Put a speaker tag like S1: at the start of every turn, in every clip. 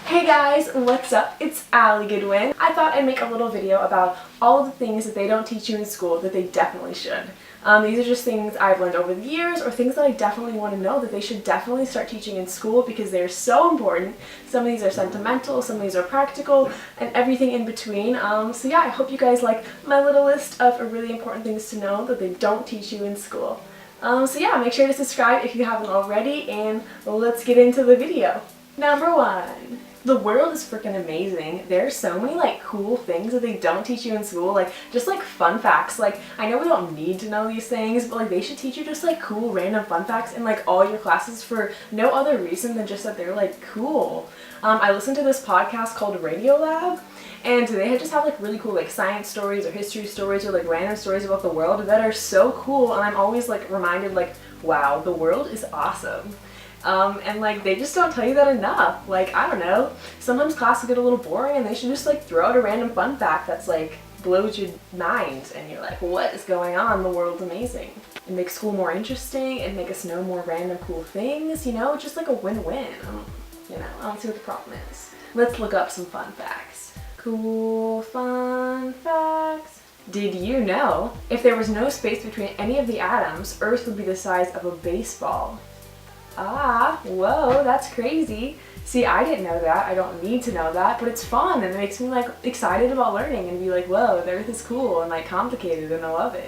S1: Hey guys, what's up? It's Ali Goodwin. I thought I'd make a little video about all of the things that they don't teach you in school that they definitely should. These are just things I've learned over the years or things that I definitely want to know that they should definitely start teaching in school because they're so important. Some of these are sentimental, some of these are practical, and everything in between. So yeah, I hope you guys like my little list of really important things to know that they don't teach you in school. So yeah, make sure to subscribe if you haven't already, and let's get into the video. Number 1. The world is freaking amazing. There's so many cool things that they don't teach you in school, just fun facts. I know we don't need to know these things, but they should teach you just cool random fun facts in all your classes for no other reason than just that they're cool. I listened to this podcast called Radio Lab, and they just have really cool science stories or history stories or random stories about the world that are so cool, and I'm always reminded wow, the world is awesome. And they just don't tell you that enough. I don't know, sometimes classes get a little boring and they should just throw out a random fun fact that's blows your mind and you're like, what is going on? The world's amazing. It makes school more interesting, it makes us know more random cool things, just a win-win. I don't see what the problem is. Let's look up some fun facts. Cool fun facts. Did you know if there was no space between any of the atoms, Earth would be the size of a baseball? Ah, whoa, that's crazy. See, I didn't know that. I don't need to know that, but it's fun and it makes me excited about learning and be whoa, the Earth is cool and complicated and I love it,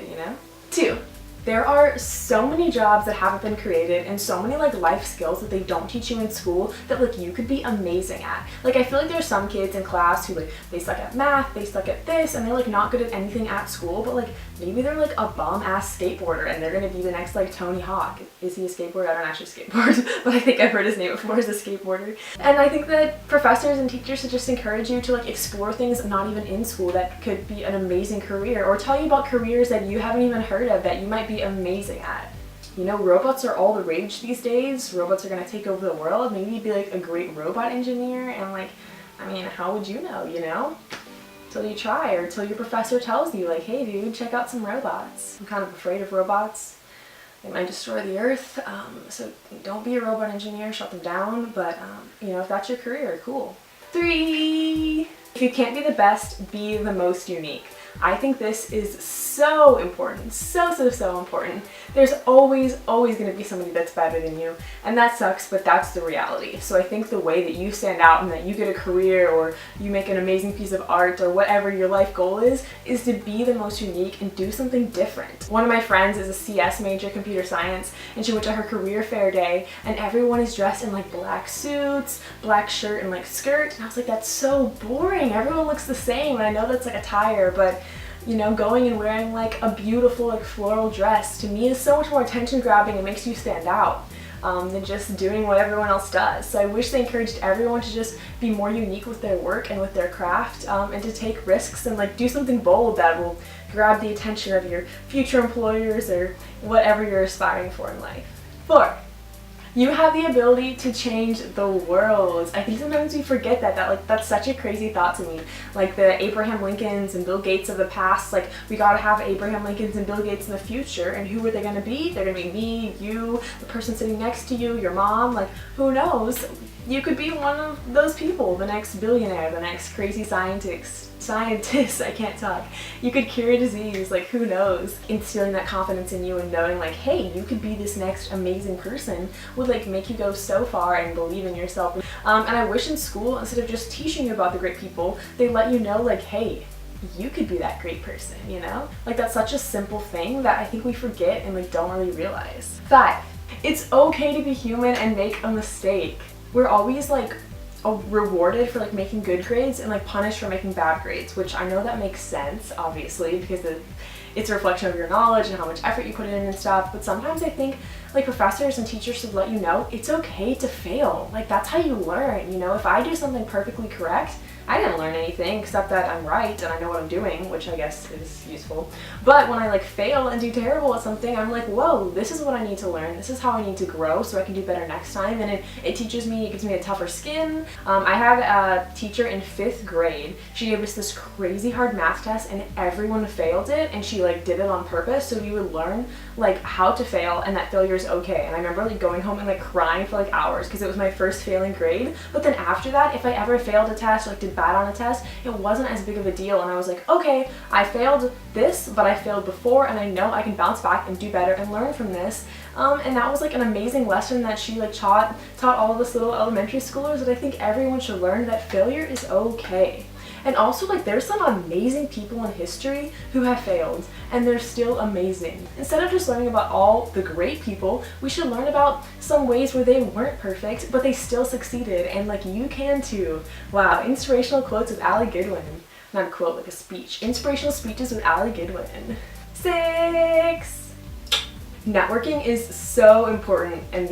S1: 2. There are so many jobs that haven't been created and so many life skills that they don't teach you in school that you could be amazing at. I feel there's some kids in class who they suck at math, they suck at this, and they're not good at anything at school, but maybe they're a bum-ass skateboarder and they're gonna be the next Tony Hawk. Is he a skateboarder? I don't actually skateboard, but I think I've heard his name before as a skateboarder. And I think that professors and teachers should just encourage you to explore things not even in school that could be an amazing career, or tell you about careers that you haven't even heard of that you might be amazing at. Robots are all the rage these days. Robots are gonna take over the world. Maybe you'd be a great robot engineer, and how would you know, Till you try, or till your professor tells you hey dude, check out some robots. I'm kind of afraid of robots. They might destroy the earth, so don't be a robot engineer, shut them down, but if that's your career, cool. 3. If you can't be the best, be the most unique. I think this is so important, so important. There's always going to be somebody that's better than you, and that sucks, but that's the reality. So I think the way that you stand out and that you get a career or you make an amazing piece of art or whatever your life goal is to be the most unique and do something different. One of my friends is a CS major, computer science, and she went to her career fair day and everyone is dressed in black suits, black shirt and skirt, and I was that's so boring. Everyone looks the same, and I know that's attire, but going and wearing a beautiful floral dress to me is so much more attention grabbing and makes you stand out than just doing what everyone else does. So I wish they encouraged everyone to just be more unique with their work and with their craft, and to take risks and do something bold that will grab the attention of your future employers or whatever you're aspiring for in life. 4. You have the ability to change the world. I think sometimes we forget that that's such a crazy thought to me. The Abraham Lincolns and Bill Gates of the past, we gotta have Abraham Lincolns and Bill Gates in the future, and who are they gonna be? They're gonna be me, you, the person sitting next to you, your mom, who knows? You could be one of those people, the next billionaire, the next crazy scientist, I can't talk. You could cure a disease, who knows? Instilling that confidence in you and knowing hey, you could be this next amazing person would make you go so far and believe in yourself. And I wish in school, instead of just teaching you about the great people, they let you know hey, you could be that great person, that's such a simple thing that I think we forget and don't really realize. 5. It's okay to be human and make a mistake. We're always rewarded for making good grades and punished for making bad grades, which I know that makes sense, obviously, because it's a reflection of your knowledge and how much effort you put in and stuff. But sometimes I think professors and teachers should let you know it's okay to fail. That's how you learn. If I do something perfectly correct, I didn't learn anything except that I'm right and I know what I'm doing, which I guess is useful. But when I fail and do terrible at something, I'm whoa, this is what I need to learn. This is how I need to grow so I can do better next time. And it teaches me, it gives me a tougher skin. I had a teacher in 5th grade. She gave us this crazy hard math test and everyone failed it, and she she like did it on purpose, so you would learn like how to fail and that failure is okay. And I remember like going home and like crying for like hours because it was my first failing grade. But then after that, if I ever failed a test or like did bad on a test, it wasn't as big of a deal, and I was like, okay, I failed this, but I failed before, and I know I can bounce back and do better and learn from this. And that was like an amazing lesson that she like taught all of us little elementary schoolers, that I think everyone should learn, that failure is okay. And also, like, there's some amazing people in history who have failed, and they're still amazing. Instead of just learning about all the great people, we should learn about some ways where they weren't perfect, but they still succeeded, and like, you can too. Wow, inspirational quotes with Ali Goodwin. Not a quote, like a speech. Inspirational speeches with Ali Goodwin. 6. Networking is so important, and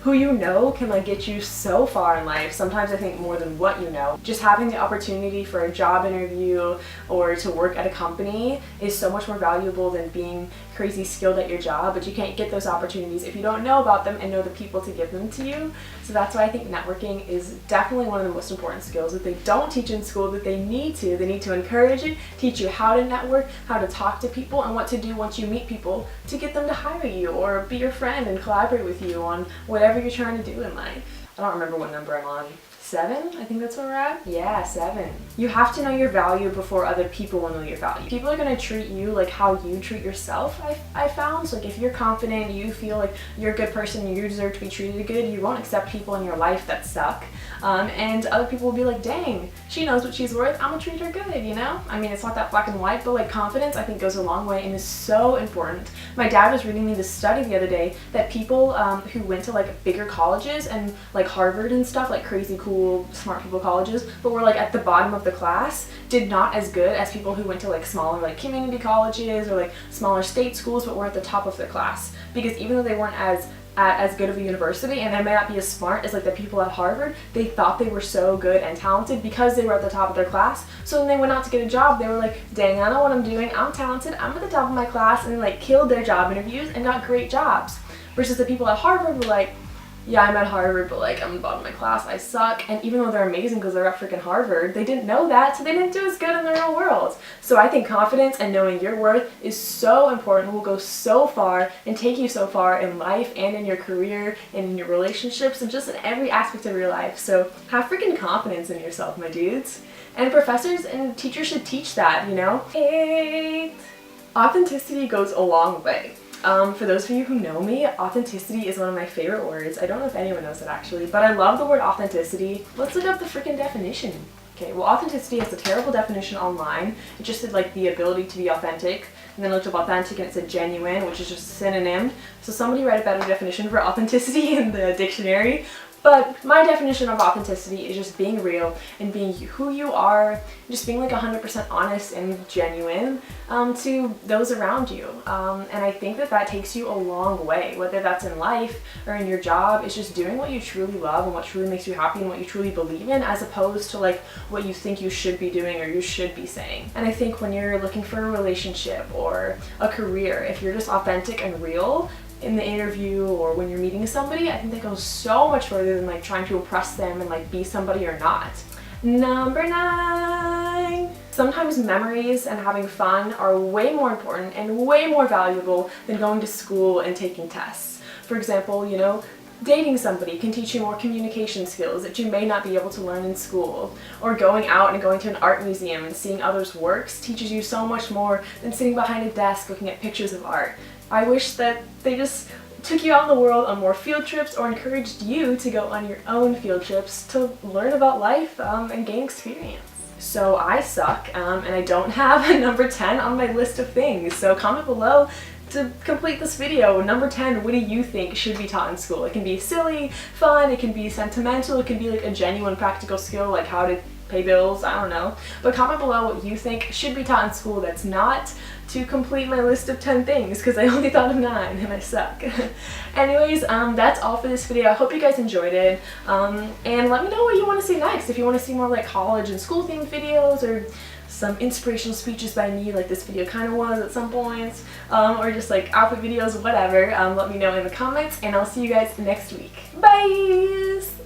S1: who you know can like get you so far in life. Sometimes I think more than what you know. Just having the opportunity for a job interview or to work at a company is so much more valuable than being crazy skilled at your job, but you can't get those opportunities if you don't know about them and know the people to give them to you. So that's why I think networking is definitely one of the most important skills that they don't teach in school, that they need to. They need to encourage it, teach you how to network, how to talk to people, and what to do once you meet people to get them to hire you or be your friend and collaborate with you on whatever you're trying to do in life. I don't remember what number I'm on. 7? I think that's where we're at. Yeah, 7. You have to know your value before other people will know your value. People are going to treat you like how you treat yourself, I found. So like, if you're confident, you feel like you're a good person, you deserve to be treated good, you won't accept people in your life that suck. And other people will be like, dang, she knows what she's worth, I'm gonna treat her good, you know? I mean, it's not that black and white, but like, confidence I think goes a long way and is so important. My dad was reading me this study the other day that people who went to like bigger colleges and like Harvard and stuff, like crazy cool smart people colleges, but were like at the bottom of the class, did not as good as people who went to like smaller like community colleges or like smaller state schools, but were at the top of the class. Because even though they weren't as good of a university, and they may not be as smart as like the people at Harvard, they thought they were so good and talented because they were at the top of their class. So when they went out to get a job, they were like, dang, I know what I'm doing, I'm talented, I'm at the top of my class, and they like killed their job interviews and got great jobs. Versus the people at Harvard were like, yeah, I'm at Harvard, but like, I'm the bottom of my class, I suck. And even though they're amazing because they're at freaking Harvard, they didn't know that, so they didn't do as good in the real world. So I think confidence and knowing your worth is so important, will go so far and take you so far in life and in your career and in your relationships and just in every aspect of your life. So have freaking confidence in yourself, my dudes. And professors and teachers should teach that, you know? 8. Authenticity goes a long way. For those of you who know me, authenticity is one of my favorite words. I don't know if anyone knows it actually, but I love the word authenticity. Let's look up the freaking definition. Okay, well, authenticity has a terrible definition online. It just said like the ability to be authentic, and then I looked up authentic and it said genuine, which is just a synonym. So somebody write a better definition for authenticity in the dictionary. But my definition of authenticity is just being real and being who you are, just being like 100% honest and genuine to those around you. And I think that takes you a long way, whether that's in life or in your job. It's just doing what you truly love and what truly makes you happy and what you truly believe in, as opposed to like what you think you should be doing or you should be saying. And I think when you're looking for a relationship or a career, if you're just authentic and real in the interview or when you're meeting somebody, I think that goes so much further than like trying to impress them and like be somebody or not. Number 9. Sometimes memories and having fun are way more important and way more valuable than going to school and taking tests. For example, you know, dating somebody can teach you more communication skills that you may not be able to learn in school. Or going out and going to an art museum and seeing others' works teaches you so much more than sitting behind a desk looking at pictures of art. I wish that they just took you out in the world on more field trips or encouraged you to go on your own field trips to learn about life and gain experience. So I suck and I don't have a number 10 on my list of things. So comment below to complete this video. Number 10, what do you think should be taught in school? It can be silly, fun, it can be sentimental, it can be like a genuine practical skill like how to pay bills, I don't know. But comment below what you think should be taught in school that's not, to complete my list of 10 things, because I only thought of 9 and I suck. Anyways, that's all for this video. I hope you guys enjoyed it. And let me know what you want to see next. If you want to see more like college and school themed videos, or some inspirational speeches by me like this video kind of was at some points, or just like outfit videos, whatever, let me know in the comments, and I'll see you guys next week. Bye!